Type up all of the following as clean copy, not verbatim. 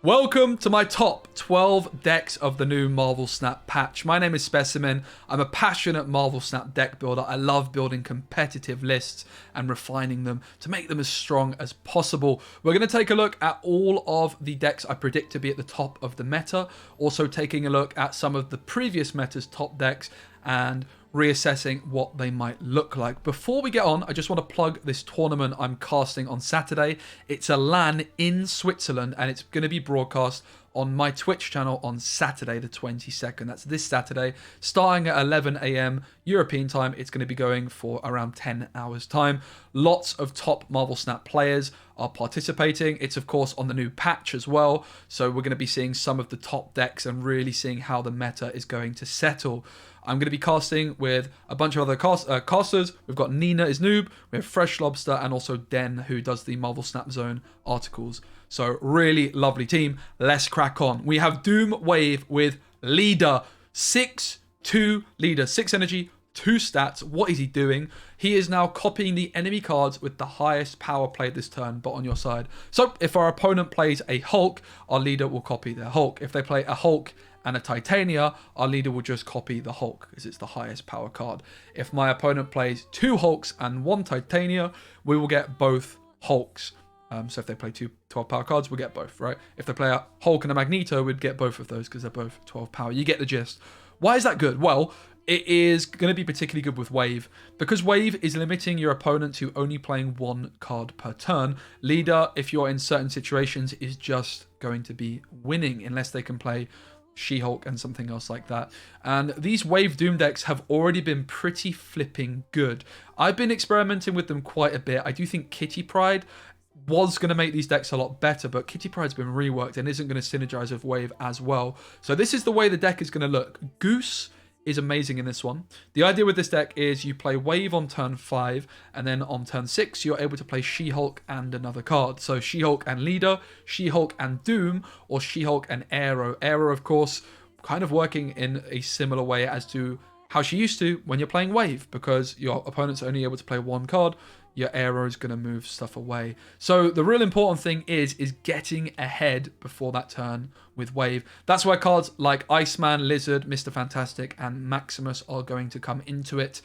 Welcome to my top 12 decks of the new Marvel Snap patch. My name is Specimen. I'm a passionate Marvel Snap deck builder. I love building competitive lists and refining them to make them as strong as possible. We're going to take a look at all of the decks I predict to be at the top of the meta, also taking a look at some of the previous meta's top decks and reassessing what they might look like. Before we get on, I just want to plug this tournament I'm casting on Saturday. It's a LAN in Switzerland and it's going to be broadcast on my Twitch channel on Saturday the 22nd. That's this Saturday, starting at 11 a.m. European time. It's going to be going for around 10 hours time. Lots of top Marvel Snap players are participating. It's of course on the new patch as well, so we're going to be seeing some of the top decks and really seeing how the meta is going to settle. I'm going to be casting with a bunch of other casters. We've got Nina is Noob, we have Fresh Lobster, and also Den, who does the Marvel Snap Zone articles. So really lovely team. Let's crack on. We have Doom Wave with Leader. 6-2 Leader. 6 energy, 2 stats. What is he doing? He is now copying the enemy cards with the highest power played this turn, but on your side. So if our opponent plays a Hulk, our leader will copy their Hulk. If they play a Hulk and a Titania, our leader will just copy the Hulk because it's the highest power card. If my opponent plays 2 Hulks and 1 Titania, we will get both Hulks. So if they play 2 12 power cards, we'll get both, right? If they play a Hulk and a Magneto, we'd get both of those because they're both 12 power. You get the gist. Why is that good? Well, it is going to be particularly good with Wave. Because Wave is limiting your opponent to only playing 1 card per turn. Leader, if you're in certain situations, is just going to be winning unless they can play She-Hulk and something else like that. And these Wave Doom decks have already been pretty flipping good. I've been experimenting with them quite a bit. I do think Kitty Pryde was going to make these decks a lot better, but Kitty Pryde's been reworked and isn't going to synergize with Wave as well. So this is the way the deck is going to look. Goose is amazing in this one. The idea with this deck is you play Wave on turn 5, and then on turn 6 you're able to play She-Hulk and another card. So She-Hulk and Leader, She-Hulk and Doom, or She-Hulk and Aero. Aero, of course, kind of working in a similar way as to how she used to when you're playing Wave, because your opponent's only able to play 1 card. Your Aero is going to move stuff away. So the real important thing is getting ahead before that turn with Wave. That's where cards like Iceman, Lizard, Mr. Fantastic, and Maximus are going to come into it.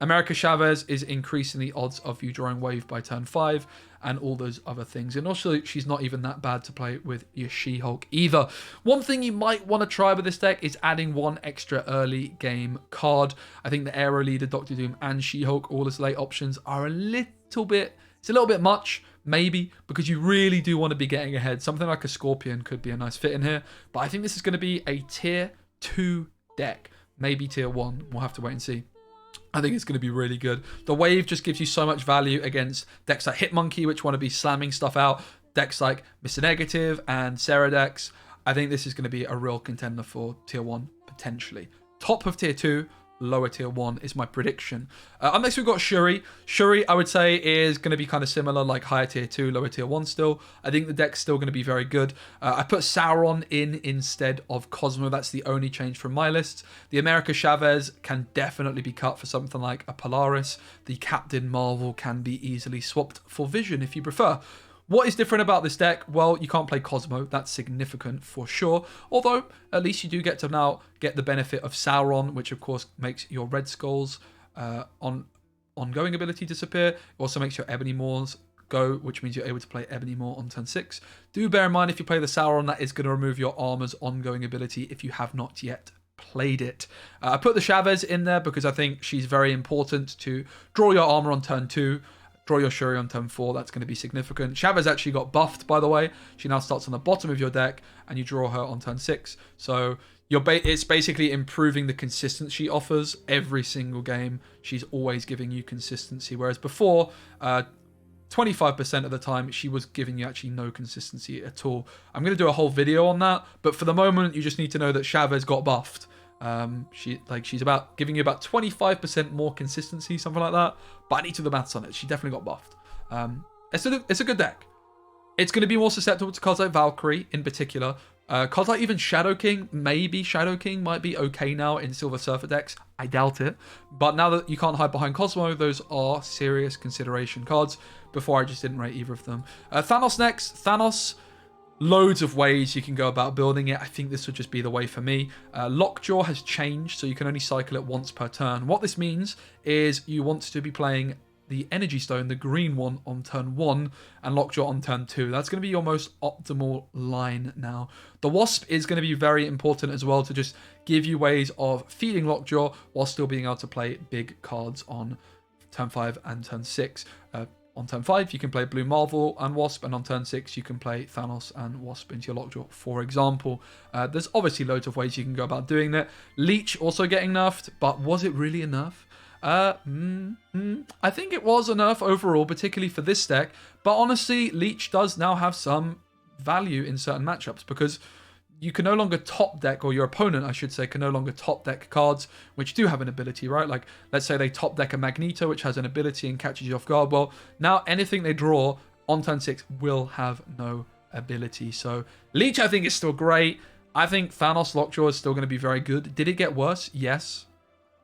America Chavez is increasing the odds of you drawing Wave by turn 5 and all those other things. And also, she's not even that bad to play with your She-Hulk either. One thing you might want to try with this deck is adding 1 extra early game card. I think the Aero Leader, Doctor Doom, and She-Hulk, all as late options, are a little bit much, maybe, because you really do want to be getting ahead. Something like a Scorpion could be a nice fit in here, but I think this is going to be a tier 2 deck, maybe tier 1. We'll have to wait and see. I think it's going to be really good. The Wave just gives you so much value against decks like HitMonkey, which want to be slamming stuff out. Decks like Mr. Negative and Sarah decks. I think this is going to be a real contender for tier 1, potentially. Top of tier 2, lower tier 1 is my prediction. Up next we've got Shuri. Shuri, I would say, is going to be kind of similar, like higher tier 2, lower tier 1 still. I think the deck's still going to be very good. I put Sauron in instead of Cosmo. That's the only change from my list. The America Chavez can definitely be cut for something like a Polaris. The Captain Marvel can be easily swapped for Vision if you prefer. What is different about this deck? Well, you can't play Cosmo. That's significant for sure. Although, at least you do get to now get the benefit of Sauron, which of course makes your Red Skull's ongoing ability disappear. It also makes your Ebony Maws go, which means you're able to play Ebony Maw on turn 6. Do bear in mind, if you play the Sauron, that is going to remove your Armor's ongoing ability if you have not yet played it. I put the Chavez in there because I think she's very important to draw your Armor on turn 2. Draw your Shuri on turn 4, that's going to be significant. Chavez actually got buffed, by the way. She now starts on the bottom of your deck, and you draw her on turn 6. So it's basically improving the consistency she offers every single game. She's always giving you consistency, whereas before, 25% of the time, she was giving you actually no consistency at all. I'm going to do a whole video on that, but for the moment, you just need to know that Chavez got buffed. She's about giving you about 25% more consistency, something like that. But I need to do the maths on it. She definitely got buffed. It's a good deck. It's going to be more susceptible to cards like Valkyrie in particular. Cards like even Shadow King, maybe Shadow King might be okay now in Silver Surfer decks. I doubt it. But now that you can't hide behind Cosmo, those are serious consideration cards. Before, I just didn't rate either of them. Thanos next. Thanos loads of ways you can go about building it. I think this would just be the way for me. Lockjaw has changed, so you can only cycle it once per turn. What this means is you want to be playing the Energy Stone, the green one, on turn 1 and Lockjaw on turn 2. That's going to be your most optimal line now. The Wasp is going to be very important as well to just give you ways of feeding Lockjaw while still being able to play big cards on turn 5 and turn 6. On turn 5, you can play Blue Marvel and Wasp, and on turn 6, you can play Thanos and Wasp into your Lockjaw, for example. There's obviously loads of ways you can go about doing that. Leech also getting nerfed, but was it really enough? I think it was enough overall, particularly for this deck, but honestly, Leech does now have some value in certain matchups because you can no longer top deck, or your opponent, I should say, can no longer top deck cards which do have an ability, right? Like, let's say they top deck a Magneto, which has an ability and catches you off guard. Well, now anything they draw on turn 6 will have no ability. So, Leech, I think, is still great. I think Thanos Lockjaw is still going to be very good. Did it get worse? Yes.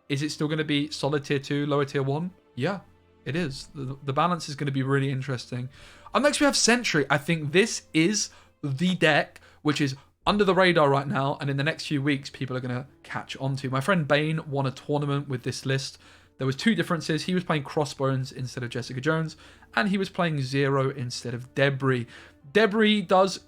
Is it still going to be solid tier 2, lower tier 1? Yeah, it is. The balance is going to be really interesting. Up next, we have Sentry. I think this is the deck which is under the radar right now, and in the next few weeks, people are going to catch on to. My friend Bane won a tournament with this list. There was 2 differences. He was playing Crossbones instead of Jessica Jones, and he was playing Zero instead of Debris. Debris does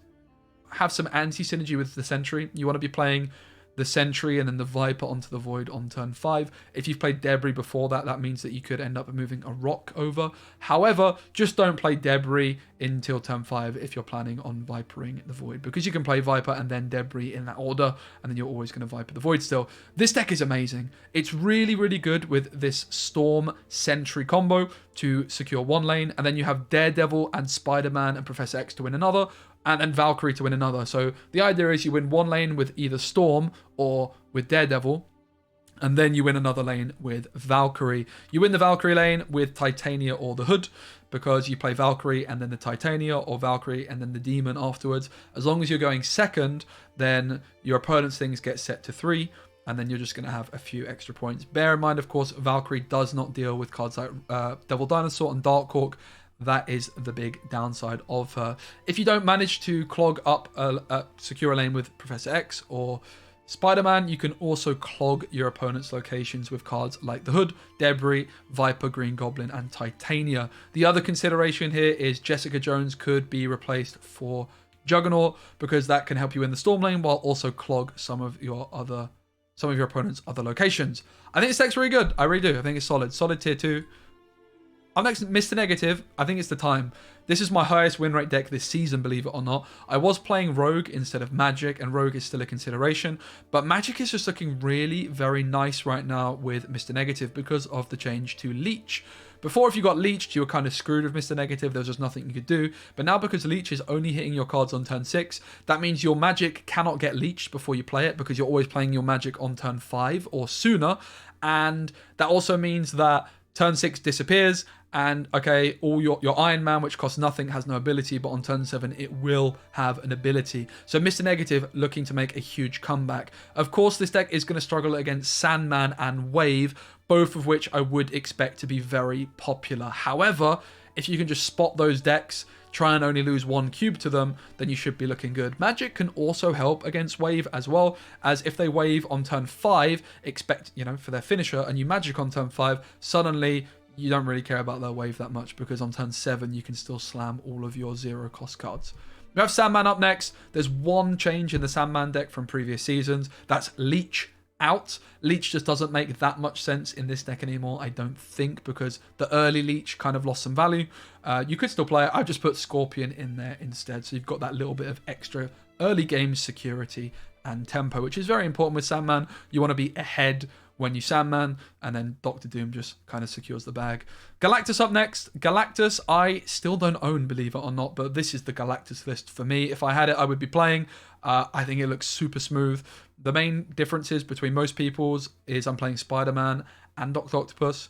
have some anti-synergy with the Sentry. You want to be playing the Sentry and then the Viper onto the Void on turn 5. If you've played Debris before that, that means that you could end up moving a rock over. However, just don't play Debris until turn 5 if you're planning on Vipering the Void, because you can play Viper and then Debris in that order, and then you're always going to Viper the Void still. This deck is amazing. It's really, really good with this Storm Sentry combo to secure one lane, and then you have Daredevil and Spider-Man and Professor X to win another, and then Valkyrie to win another. So the idea is you win one lane with either Storm or with Daredevil, and then you win another lane with Valkyrie. You win the Valkyrie lane with Titania or the Hood, because you play Valkyrie and then the Titania, or Valkyrie and then the Demon afterwards. As long as you're going second, then your opponent's things get set to 3, and then you're just going to have a few extra points. Bear in mind, of course, Valkyrie does not deal with cards like Devil Dinosaur and Dark Hawk. That is the big downside of her. If you don't manage to clog up a secure lane with Professor X or Spider-Man, you can also clog your opponent's locations with cards like the Hood, Debris, Viper, Green Goblin, and Titania. The other consideration here is Jessica Jones could be replaced for Juggernaut, because that can help you in the Storm lane while also clog some of your opponent's other locations. I think this deck's really good. I really do. I think it's solid. Solid tier 2. Up next, Mr. Negative. I think it's the time. This is my highest win rate deck this season, believe it or not. I was playing Rogue instead of Magic, and Rogue is still a consideration. But Magic is just looking really very nice right now with Mr. Negative because of the change to Leech. Before, if you got leeched, you were kind of screwed with Mr. Negative. There was just nothing you could do. But now, because Leech is only hitting your cards on turn 6, that means your Magic cannot get leeched before you play it, because you're always playing your Magic on turn 5 or sooner. And that also means that turn 6 disappears, and okay, all your Iron Man, which costs nothing, has no ability, but on turn 7 it will have an ability. So Mr. Negative looking to make a huge comeback. Of course, this deck is going to struggle against Sandman and Wave, both of which I would expect to be very popular. However, if you can just spot those decks, try and only lose 1 cube to them, then you should be looking good. Magic can also help against Wave as well, as if they Wave on turn 5, expect, for their finisher, and you Magic on turn 5, suddenly you don't really care about their Wave that much, because on turn 7 you can still slam all of your 0 cost cards. We have Sandman up next. There's one change in the Sandman deck from previous seasons. That's Leech out. Leech just doesn't make that much sense in this deck anymore, I don't think, because the early Leech kind of lost some value. You could still play it. I've just put Scorpion in there instead, so you've got that little bit of extra early game security and tempo, which is very important with Sandman. You want to be ahead when you Sandman, and then Doctor Doom just kind of secures the bag. Galactus up next. Galactus, I still don't own, believe it or not, but this is the Galactus list for me. If I had it, I would be playing. I think it looks super smooth. The main differences between most people's is I'm playing Spider-Man and Dr. Octopus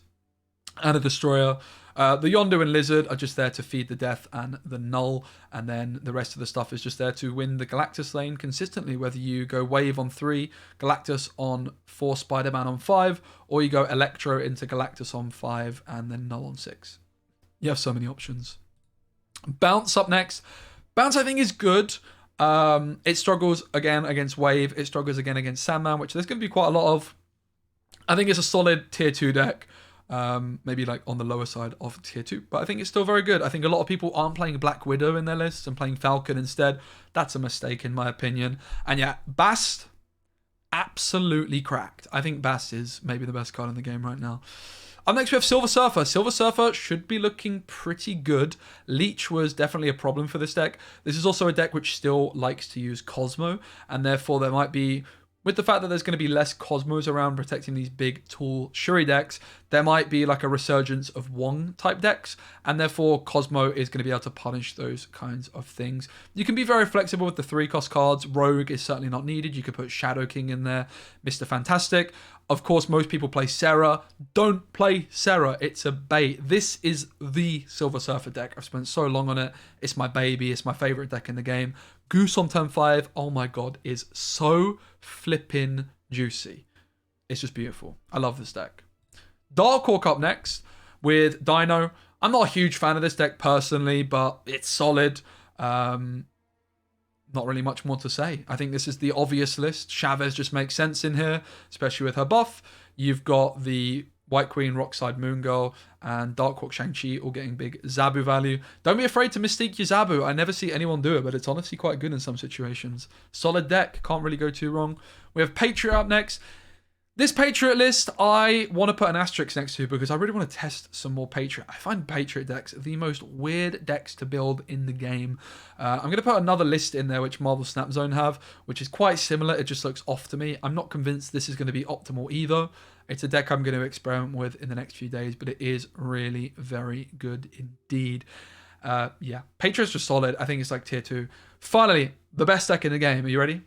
and a Destroyer. The Yondu and Lizard are just there to feed the Death and the Null, and then the rest of the stuff is just there to win the Galactus lane consistently, whether you go Wave on 3, Galactus on 4, Spider-Man on 5, or you go Electro into Galactus on 5 and then Null on 6. You have so many options. Bounce up next. Bounce, I think, is good. It struggles again against Wave. It struggles again against Sandman, which there's going to be quite a lot of. I think it's a solid tier 2 deck. Maybe like on the lower side of tier 2, but I think it's still very good. I think a lot of people aren't playing Black Widow in their lists and playing Falcon instead. That's a mistake in my opinion. And yeah, Bast, absolutely cracked. I think Bast is maybe the best card in the game right now. Up next we have Silver Surfer. Silver Surfer should be looking pretty good. Leech was definitely a problem for this deck. This is also a deck which still likes to use Cosmo, and therefore there might be, with the fact that there's going to be less Cosmos around protecting these big, tall Shuri decks, there might be like a resurgence of Wong type decks, and therefore Cosmo is going to be able to punish those kinds of things. You can be very flexible with the 3-cost cards. Rogue is certainly not needed. You could put Shadow King in there, Mr. Fantastic. Of course, most people play Sarah. Don't play Sarah. It's a bait. This is the Silver Surfer deck. I've spent so long on it. It's my baby. It's my favorite deck in the game. Goose on turn 5, oh my god, is so flippin' juicy. It's just beautiful. I love this deck. Dark Hawk up next with Dino. I'm not a huge fan of this deck personally, but it's solid. Not really much more to say. I think this is the obvious list. Chavez just makes sense in here, especially with her buff. You've got the White Queen, Rockside Moon Girl, and Dark Hawk Shang-Chi all getting big Zabu value. Don't be afraid to Mystique your Zabu. I never see anyone do it, but it's honestly quite good in some situations. Solid deck. Can't really go too wrong. We have Patriot up next. This Patriot list, I want to put an asterisk next to because I really want to test some more Patriot. I find Patriot decks the most weird decks to build in the game. I'm going to put another list in there which Marvel Snap Zone have, which is quite similar. It just looks off to me. I'm not convinced this is going to be optimal either. It's a deck I'm going to experiment with in the next few days, but it is really very good indeed. Yeah, Patriot's just solid. I think it's like tier 2. Finally, the best deck in the game. Are you ready?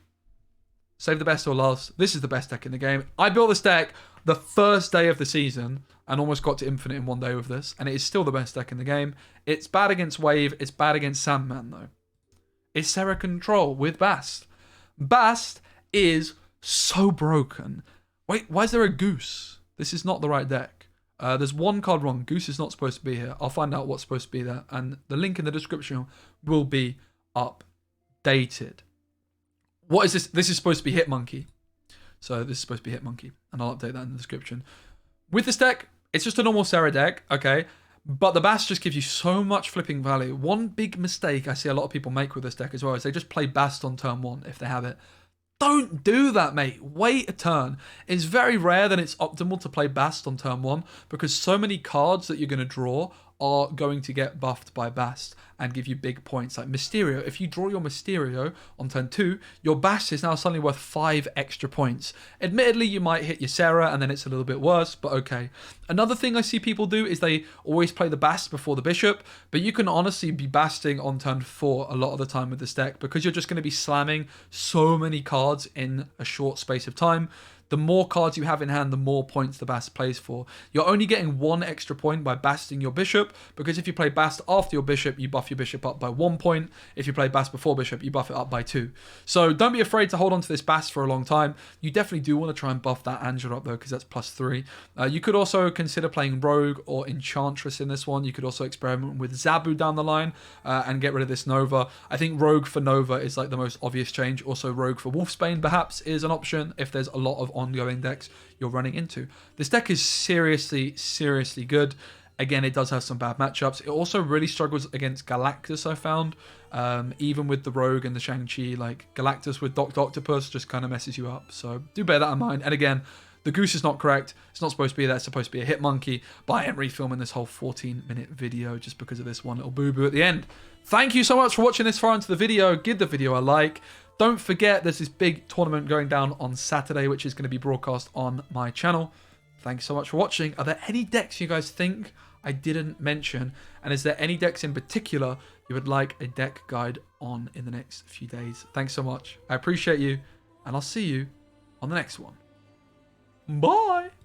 Save the best or last. This is the best deck in the game. I built this deck the first day of the season and almost got to Infinite in one day with this, and it is still the best deck in the game. It's bad against Wave. It's bad against Sandman, though. It's Sarah Control with Bast. Bast is so broken. Wait, why is there a Goose? This is not the right deck. There's one card wrong. Goose is not supposed to be here. I'll find out what's supposed to be there, and the link in the description will be updated. What is this? This is supposed to be HitMonkey. So this is supposed to be HitMonkey, and I'll update that in the description. With this deck, it's just a normal Sarah deck, okay? But the Bast just gives you so much flipping value. One big mistake I see a lot of people make with this deck as well is they just play Bast on turn 1 if they have it. Don't do that, mate. Wait a turn. It's very rare that it's optimal to play Bast on turn 1 because so many cards that you're going to draw are going to get buffed by Bast and give you big points. Like Mysterio, if you draw your Mysterio on turn 2, your Bast is now suddenly worth 5 extra points. Admittedly, you might hit your Sarah and then it's a little bit worse, but okay. Another thing I see people do is they always play the Bast before the Bishop, but you can honestly be Basting on turn 4 a lot of the time with this deck because you're just going to be slamming so many cards in a short space of time. The more cards you have in hand, the more points the Bast plays for. You're only getting 1 extra point by Basting your Bishop, because if you play Bast after your Bishop, you buff your Bishop up by 1 point. If you play Bast before Bishop, you buff it up by 2. So don't be afraid to hold on to this Bast for a long time. You definitely do want to try and buff that Angela up though, because that's +3. You could also consider playing Rogue or Enchantress in this one. You could also experiment with Zabu down the line and get rid of this Nova. I think Rogue for Nova is like the most obvious change. Also Rogue for Wolfsbane perhaps is an option if there's a lot of ongoing decks you're running into. This deck is seriously good. Again, it does have some bad matchups. It also really struggles against Galactus, I found. Even with the Rogue and the Shang-Chi, like Galactus with Dr. Octopus just kind of messes you up. So do bear that in mind. And again, the Goose is not correct. It's not supposed to be there. It's supposed to be a HitMonkey. But I am refilming this whole 14-minute video just because of this one little boo-boo at the end. Thank you so much for watching this far into the video. Give the video a like. Don't forget, there's this big tournament going down on Saturday, which is going to be broadcast on my channel. Thanks so much for watching. Are there any decks you guys think I didn't mention? And is there any decks in particular you would like a deck guide on in the next few days? Thanks so much. I appreciate you, and I'll see you on the next one. Bye!